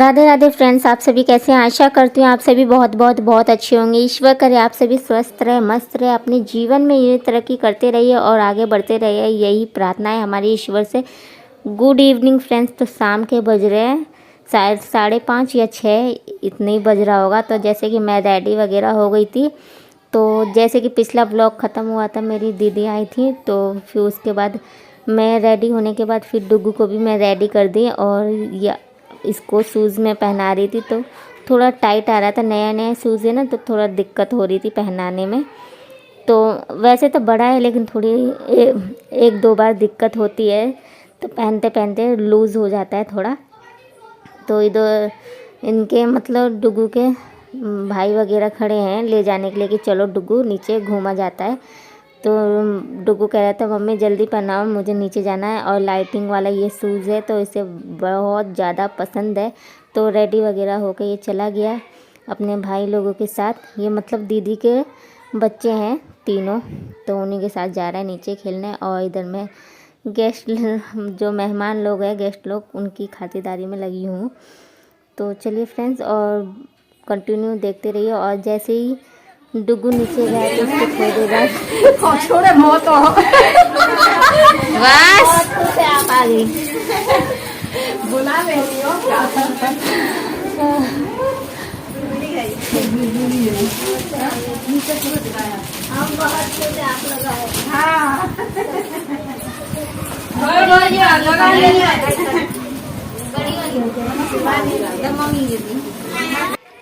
Radhe Radhe friends, आप सभी कैसे हैं। आशा करती हूँ आप सभी बहुत बहुत बहुत अच्छे होंगे। ईश्वर करे आप सभी स्वस्थ रहे, मस्त रहे, अपने जीवन में ये तरक्की करते रहिए और आगे बढ़ते रहिए, यही प्रार्थना है हमारी ईश्वर से। Good evening friends. तो शाम के बज रहे हैं शायद 5:30 या 6 इतने ही बज रहा होगा। तो जैसे कि मैं रेडी वगैरह हो गई थी, तो जैसे कि पिछला ब्लॉग ख़त्म हुआ था, मेरी दीदी आई थी, तो फिर उसके बाद मैं रेडी होने के बाद फिर डुग्गू को भी मैं रेडी कर दी और या इसको शूज़ में पहना रही थी। तो थोड़ा टाइट आ रहा था, नया नया शूज़ है ना, तो थोड़ा दिक्कत हो रही थी पहनाने में। तो वैसे तो बड़ा है लेकिन थोड़ी एक दो बार दिक्कत होती है, तो पहनते पहनते लूज़ हो जाता है थोड़ा। तो इधर इनके मतलब डुग्गू के भाई वगैरह खड़े हैं ले जाने के लिए कि चलो डुग्गू नीचे घूमा जाता है। तो डुग्गू कह रहा था मम्मी जल्दी पहनाओ, मुझे नीचे जाना है, और लाइटिंग वाला ये शूज़ है तो इसे बहुत ज़्यादा पसंद है। तो रेडी वगैरह होकर ये चला गया अपने भाई लोगों के साथ। ये मतलब दीदी के बच्चे हैं तीनों, तो उन्हीं के साथ जा रहा है नीचे खेलने। और इधर मैं गेस्ट जो मेहमान लोग हैं, गेस्ट लोग, उनकी खातिरदारी में लगी हूँ। तो चलिए फ्रेंड्स, और कंटिन्यू देखते रहिए। और जैसे ही डुग्गू नीचे गया तो उसको थोड़ी देर बाद छोड़े मौत हो बस आप आ गई बुला रही हो क्या? हम बहुत छोटे आप लगाए। हाँ लगा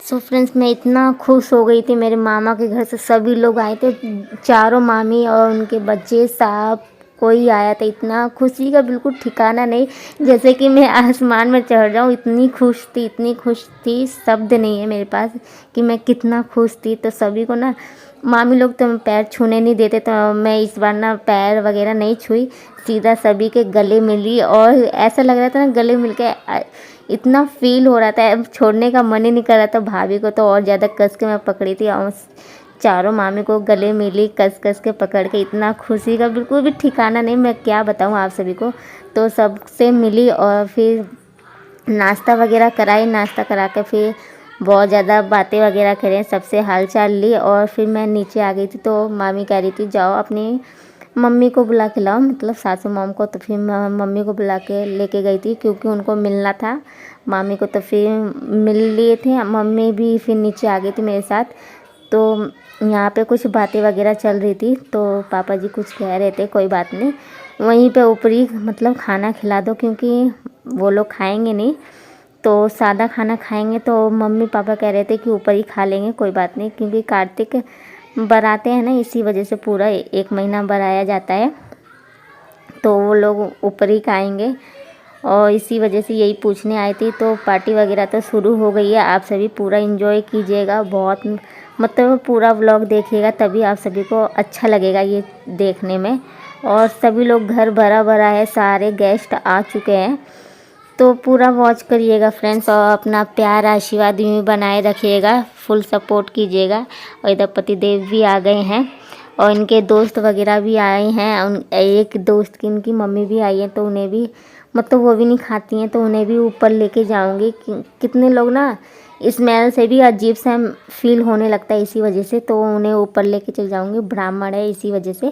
सो फ्रेंड्स, मैं इतना खुश हो गई थी। मेरे मामा के घर से सभी लोग आए थे, चारों मामी और उनके बच्चे, साहब, कोई आया था। इतना खुशी का बिल्कुल ठिकाना नहीं, जैसे कि मैं आसमान में चढ़ जाऊँ, इतनी खुश थी, इतनी खुश थी, शब्द नहीं है मेरे पास कि मैं कितना खुश थी। तो सभी को ना मामी लोग तो पैर छूने नहीं देते, तो मैं इस बार ना पैर वगैरह नहीं छुई, सीधा सभी के गले मिली। और ऐसा लग रहा था ना गले मिल के इतना फील हो रहा था, छोड़ने का मन ही नहीं कर रहा था। भाभी को तो और ज़्यादा कस के मैं पकड़ी थी और चारों मामी को गले मिली, कस कस के पकड़ के। इतना खुशी का बिल्कुल भी ठिकाना नहीं, मैं क्या बताऊँ आप सभी को। तो सबसे मिली और फिर नाश्ता वगैरह कराई, नाश्ता करा के फिर बहुत ज़्यादा बातें वगैरह करें, सबसे हाल चाल ली। और फिर मैं नीचे आ गई थी, तो मामी कह रही थी जाओ अपनी मम्मी को बुला के लाओ, मतलब सासू मॉम को। तो फिर मम्मी को बुला के लेके गई थी क्योंकि उनको मिलना था मामी को। तो फिर मिल लिए थे, मम्मी भी फिर नीचे आ गई थी मेरे साथ। तो यहाँ पे कुछ बातें वगैरह चल रही थी, तो पापा जी कुछ कह रहे थे, कोई बात नहीं, वहीं पे ऊपरी मतलब खाना खिला दो, क्योंकि वो लोग खाएंगे नहीं, तो सादा खाना खाएंगे। तो मम्मी पापा कह रहे थे कि ऊपर ही खा लेंगे, कोई बात नहीं, क्योंकि कार्तिक बराते हैं ना, इसी वजह से पूरा 1 महीना बराया जाता है, तो वो लोग ऊपर ही खाएंगे। और इसी वजह से यही पूछने आई थी। तो पार्टी वगैरह तो शुरू हो गई है, आप सभी पूरा एंजॉय कीजिएगा, बहुत मतलब पूरा व्लॉग देखिएगा, तभी आप सभी को अच्छा लगेगा ये देखने में। और सभी लोग घर भरा भरा है, सारे गेस्ट आ चुके हैं, तो पूरा वॉच करिएगा फ्रेंड्स। और अपना प्यार आशीर्वाद भी बनाए रखिएगा, फुल सपोर्ट कीजिएगा। और इधर पति देव भी आ गए हैं और इनके दोस्त वगैरह भी आए हैं। एक दोस्त की इनकी मम्मी भी आई है, तो उन्हें भी मतलब वो भी नहीं खाती हैं, तो उन्हें भी ऊपर लेके जाऊंगी। कितने लोग ना स्मेल से भी अजीब सा फील होने लगता है, इसी वजह से तो उन्हें ऊपर लेके चल जाऊंगी। ब्राह्मण है, इसी वजह से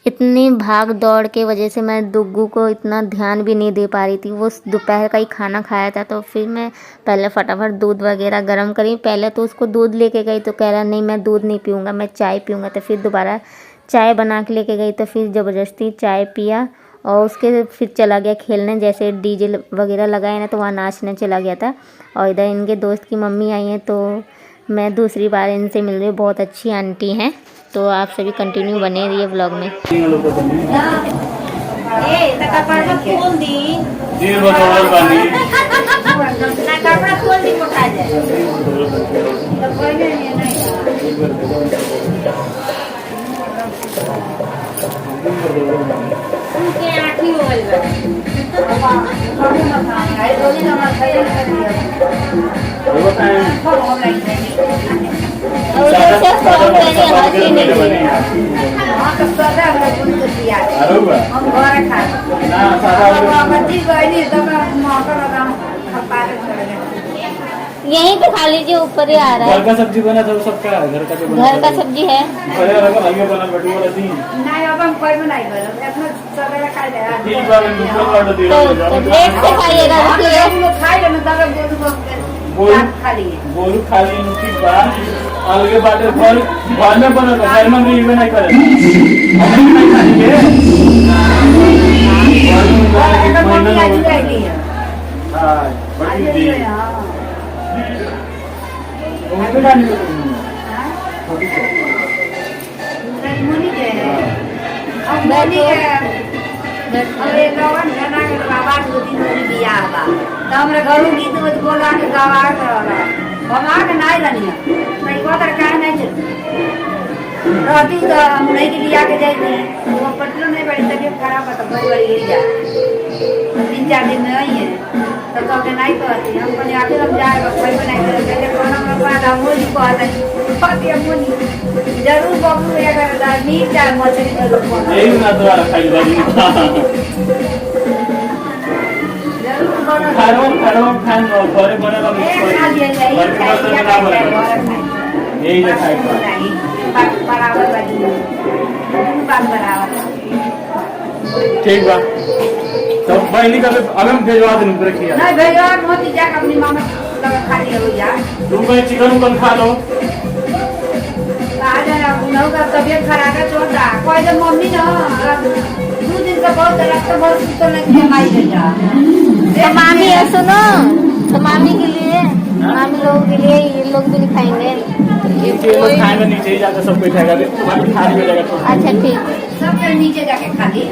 इतनी भाग दौड़ के वजह से मैं डुग्गू को इतना ध्यान भी नहीं दे पा रही थी। वो दोपहर का ही खाना खाया था, तो फिर मैं पहले फटाफट दूध वगैरह गर्म करी। पहले तो उसको दूध लेके गई, तो कह रहा नहीं मैं दूध नहीं पीऊँगा, मैं चाय पीऊँगा। तो फिर दोबारा चाय बना के लेके गई, तो फिर ज़बरदस्ती चाय पिया और उसके फिर चला गया खेलने। जैसे डीजे वगैरह लगाए ना, तो वहाँ नाचने चला गया था। और इधर इनके दोस्त की मम्मी आई हैं, तो मैं दूसरी बार इनसे मिल रही हूँ, बहुत अच्छी आंटी हैं। तो आप सभी कंटिन्यू बने रहिए व्लॉग में। यहीं पे खा लीजिए, ऊपर ही आ रहा घर है। का सब्जी बना था सबका, घर का जो बना घर का सब्जी है। अरे लगा भाइयों बना बटू वाला दी नहीं अब हम कोई बनाई करो अपना सवेरे खाई दे ठीक बार में दुकान वाला दे तो रहा लेट से खाइएगा, रुकिए। लोग खाई लेना तब बोल खा लिए बोलू खाली ठीक बा अलगे बाटे घर में बना था घर में भी नहीं करे हम नहीं खाएंगे अगर मम्मी आज जाएगी हां बड़ी दी हां उनके गाने में छोटी मुनी के अब मुनी के अरे लोगन गाना के बाबा को दिन में बियाह बा तो हमरा घरो गीत में बोला के गावा करला बमा के नहीं जानिया नहीं को तर काहे नहीं चल रहती तो हम नहीं के लिया के जाई थी वो पटलो नहीं बड़ी तबीयत खराब है तो बड़ी बड़ी गिर जा 3-4 दिन में आई है तो के नहीं कहती हम कहले आके हम जाएगा कोई नहीं करे कोना में बात हम ही कहते पति अपनी जरूर बाबू ये कर नीच चाहे मछली जरूर बना यही ना द्वारा खाई बाजी जरूर बना खानो खान घरे बने लगे खा लिया जाए यही ना खाई बराबर बात बराबर ठीक बा तो बहनी का अब हम भेजवा दें रखिए नहीं भैया मोती जा अपनी मामा लगा खा लिया हो जा तुम कहीं चिकन उकन खा लो आ जाना उन्हों का तबीयत खराब है छोटा कोई तो मम्मी ना 2 दिन का बहुत रक्त बहुत तो नहीं जमाई देता तो मामी है, सुनो तो मामी के लिए, मामी लोगों के लिए ये लोग भी नहीं खाएंगे। ये लोग खाएंगे नीचे ही जाकर सब कोई खाएगा तुम्हारी खाने में जाएगा अच्छा ठीक। सब के नीचे जाके खा ली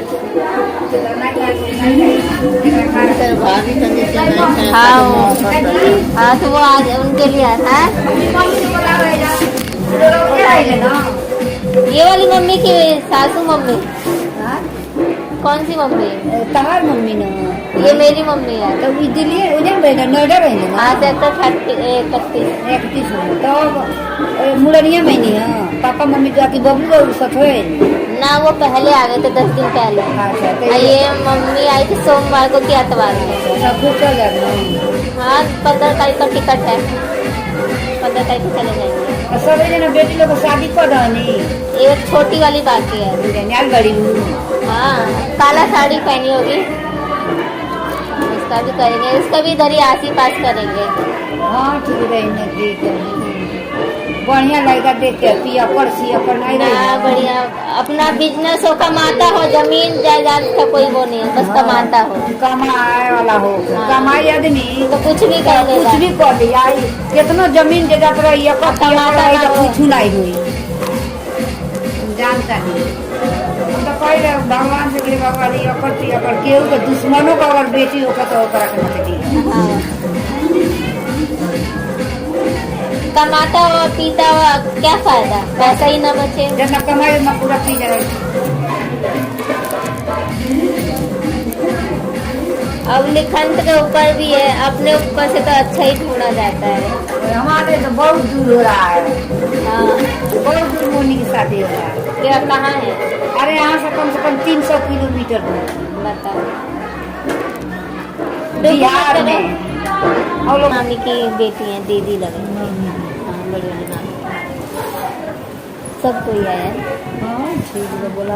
हाँ तो वो आज उनके लिए है। ये वाली मम्मी की सासू मम्मी, कौन सी मम्मी? तहार मम्मी ना ये मेरी मम्मी है। तो दिल्ली उधर रहेगा नोएडा रहेंगे ना हाँ सेक्टर 31। 31 तो मुरनिया महीने है पापा मम्मी का की बबलू बबलू सच है ना वो पहले आ गए थे 10 दिन पहले। अच्छा तो ये मम्मी आई थी सोमवार को कि एतवार में। सब कुछ चल जाएगा हाँ 15 तारीख का टिकट है, 15 तारीख को चले जाएंगे। सब जना बेटी लोग को शादी कर रही एक छोटी वाली बाकी है। न्याल बड़ी हाँ काला साड़ी पहनी होगी, इसका भी करेंगे, इसका भी इधर ही आस ही पास करेंगे। हाँ ठीक है नजदीक बढ़िया लगेगा देख के पियकर सियकर नहीं ना रहेगा बढ़िया अपना बिजनेस हो, कमाता हो, जमीन जायदाद का कोई वो नहीं है, बस कमाता हो। कमाए वाला हो हाँ। कमाई आदमी तो कुछ भी कर लेगा। कुछ भी कर लिया कितना जमीन जायदाद रही कमाता ना हो। कुछ नहीं हुई जानता नहीं हम तो कह रहे भगवान से गिरे भगवान अकर पियकर केहू के दुश्मनों का अगर बेटी होकर तो ओकरा के मत दी हाँ। कमाता हुआ पीता हुआ क्या फायदा, पैसा ही ना बचे। जितना कमाई उतना पूरा पी जाए अब निखंत के ऊपर भी है, अपने ऊपर से तो अच्छा ही ढूंढा जाता है। हमारे तो बहुत दूर हो रहा है हाँ बहुत दूर मोनी की शादी हो रहा है क्या कहाँ है अरे यहाँ से कम 300 किलोमीटर दूर बताओ। बिहार में और लोग मामी की बेटी है, दीदी लगे। हाँ बड़ी वाली मामी सब कोई आया है। हाँ ठीक है बोला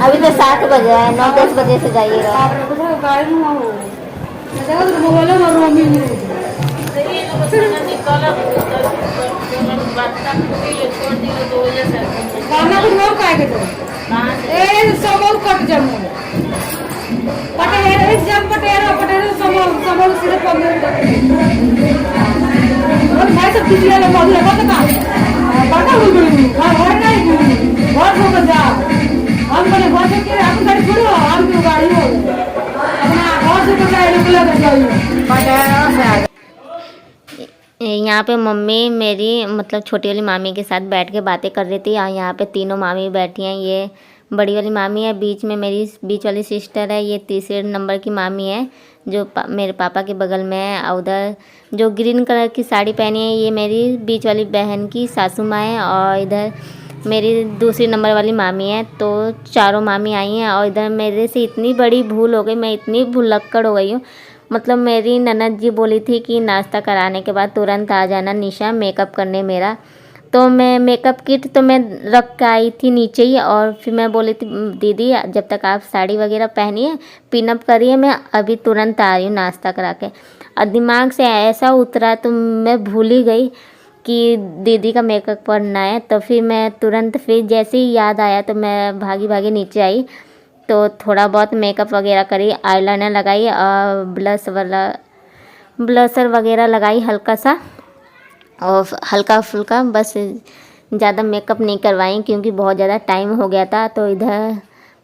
अभी तो 7 बजे है, 9-10 बजे से जाइएगा। यहाँ पे मम्मी मेरी मतलब छोटी वाली मामी के साथ बैठ के बातें कर रही थी। यहाँ पे तीनों मामी बैठी हैं। ये बड़ी वाली मामी है, बीच में मेरी बीच वाली सिस्टर है, ये तीसरे नंबर की मामी है जो मेरे पापा के बगल में है। उधर जो ग्रीन कलर की साड़ी पहनी है ये मेरी बीच वाली बहन की सासू माँ है। और इधर मेरी दूसरी नंबर वाली मामी है, तो चारों मामी आई हैं। और इधर मेरे से इतनी बड़ी भूल हो गई, मैं इतनी भुलक्कड़ हो गई हूँ। मतलब मेरी ननद जी बोली थी कि नाश्ता कराने के बाद तुरंत आ जाना निशा मेकअप करने मेरा। तो मैं मेकअप किट तो मैं रख के आई थी नीचे ही, और फिर मैं बोली थी दीदी जब तक आप साड़ी वगैरह पहनिए, पिनअप करिए, मैं अभी तुरंत आ रही हूँ नाश्ता करा के। और दिमाग से ऐसा उतरा तो मैं भूल ही गई कि दीदी का मेकअप करना है। तो फिर मैं तुरंत, फिर जैसे ही याद आया तो मैं भागी भागी नीचे आई, तो थोड़ा बहुत मेकअप वगैरह करी, आईलाइनर लगाई और ब्लशर वगैरह लगाई हल्का सा, और हल्का फुल्का, बस ज़्यादा मेकअप नहीं करवाई क्योंकि बहुत ज़्यादा टाइम हो गया था। तो इधर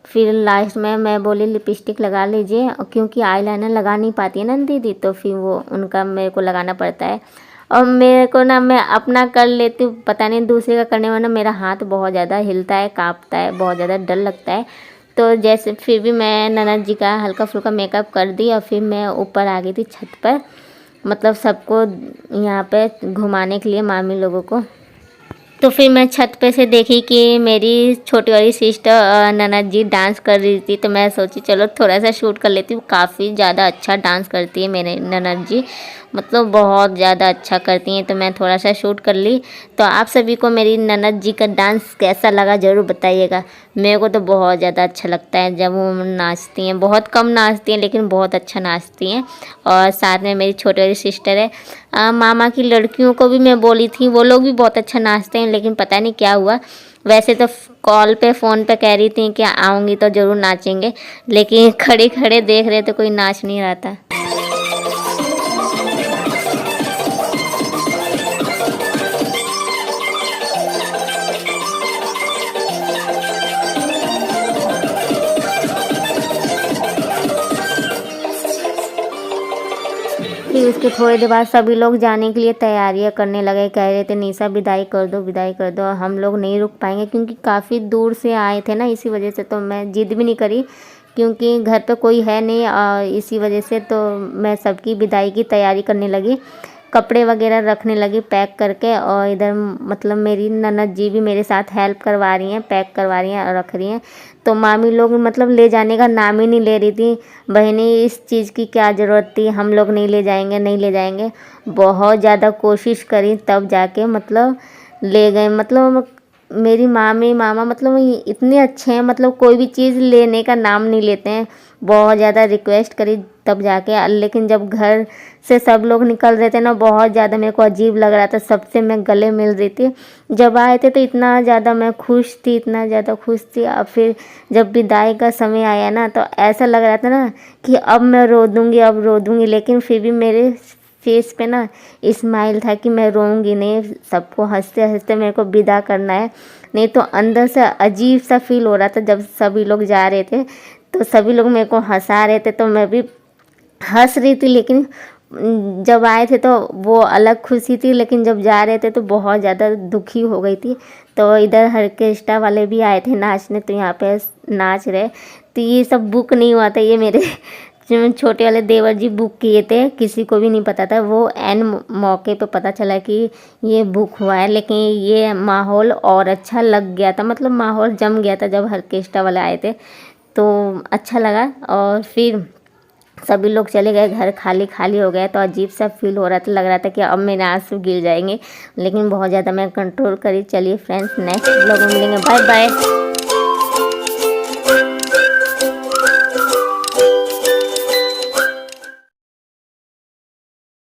फिर लास्ट में मैं बोली लिपस्टिक लगा लीजिए, और क्योंकि आईलाइनर लगा नहीं पाती है ना दीदी, तो फिर वो उनका मेरे को लगाना पड़ता है। और मेरे को ना, मैं अपना कर लेती हूँ, पता नहीं दूसरे का करने में ना मेरा हाथ बहुत ज़्यादा हिलता है, काँपता है, बहुत ज़्यादा डर लगता है। तो जैसे फिर भी मैं ननद जी का हल्का फुल्का मेकअप कर दी, और फिर मैं ऊपर आ गई थी छत पर, मतलब सबको यहाँ पे घुमाने के लिए, मामी लोगों को। तो फिर मैं छत पे से देखी कि मेरी छोटी वाली सिस्टर ननद जी डांस कर रही थी, तो मैं सोची चलो थोड़ा सा शूट कर लेती हूँ। काफ़ी ज़्यादा अच्छा डांस करती है मेरे ननद जी, मतलब बहुत ज़्यादा अच्छा करती हैं। तो मैं थोड़ा सा शूट कर ली। तो आप सभी को मेरी ननद जी का डांस कैसा लगा ज़रूर बताइएगा। मेरे को तो बहुत ज़्यादा अच्छा लगता है जब वो नाचती हैं। बहुत कम नाचती हैं लेकिन बहुत अच्छा नाचती हैं। और साथ में मेरी छोटी वाली सिस्टर है, मामा की लड़कियों को भी मैं बोली थी, वो लोग भी बहुत अच्छा नाचते हैं, लेकिन पता नहीं क्या हुआ। वैसे तो कॉल पे फ़ोन पे कह रही थी कि आऊँगी तो ज़रूर नाचेंगे, लेकिन खड़े खड़े देख रहे तो कोई नाच नहीं रहा था। फिर उसके थोड़ी देर बाद सभी लोग जाने के लिए तैयारियां करने लगे, कह रहे थे निशा विदाई कर दो, विदाई कर दो। हम लोग नहीं रुक पाएंगे क्योंकि काफ़ी दूर से आए थे ना, इसी वजह से तो मैं जिद भी नहीं करी क्योंकि घर पे कोई है नहीं, और इसी वजह से तो मैं सबकी विदाई की तैयारी करने लगी, कपड़े वगैरह रखने लगी पैक करके। और इधर मतलब मेरी ननद जी भी मेरे साथ हेल्प करवा रही हैं, पैक करवा रही हैं और रख रही हैं। तो मामी लोग मतलब ले जाने का नाम ही नहीं ले रही थी, बहनी इस चीज़ की क्या ज़रूरत थी, हम लोग नहीं ले जाएंगे, नहीं ले जाएंगे। बहुत ज़्यादा कोशिश करी तब जाके मतलब ले गए। मतलब मेरी मामी मामा मतलब इतने अच्छे हैं, मतलब कोई भी चीज़ लेने का नाम नहीं लेते हैं। बहुत ज़्यादा रिक्वेस्ट करी तब जाके, लेकिन जब घर से सब लोग निकल रहे थे ना, बहुत ज़्यादा मेरे को अजीब लग रहा था, सबसे मैं गले मिल रही थी। जब आए थे तो इतना ज़्यादा मैं खुश थी, इतना ज़्यादा खुश थी। और फिर जब विदाई का समय आया ना, तो ऐसा लग रहा था ना कि अब मैं रो दूँगी, अब रो दूँगी, लेकिन फिर भी मेरे फेस पे ना स्माइल था कि मैं रोऊंगी नहीं, सबको हंसते हंसते मेरे को विदा करना है। नहीं तो अंदर से अजीब सा फील हो रहा था। जब सभी लोग जा रहे थे तो सभी लोग मेरे को हंसा रहे थे, तो मैं भी हंस रही थी, लेकिन जब आए थे तो वो अलग खुशी थी, लेकिन जब जा रहे थे तो बहुत ज़्यादा दुखी हो गई थी। तो इधर ऑर्केस्ट्रा वाले भी आए थे नाचने, तो यहाँ पे नाच रहे। तो ये सब बुक नहीं हुआ था, ये मेरे जो छोटे वाले देवर जी बुक किए थे, किसी को भी नहीं पता था। वो एन मौके पे पता चला कि ये बुक हुआ है, लेकिन ये माहौल और अच्छा लग गया था, मतलब माहौल जम गया था जब ऑर्केस्ट्रा वाले आए थे, तो अच्छा लगा। और फिर सभी लोग चले गए, घर खाली खाली हो गया, तो अजीब सा फील हो रहा था, लग रहा था कि अब मेरे आंसू गिर जाएंगे, लेकिन बहुत ज़्यादा मैं कंट्रोल करी। चलिए फ्रेंड्स, नेक्स्ट ब्लॉग में मिलेंगे, बाय बाय।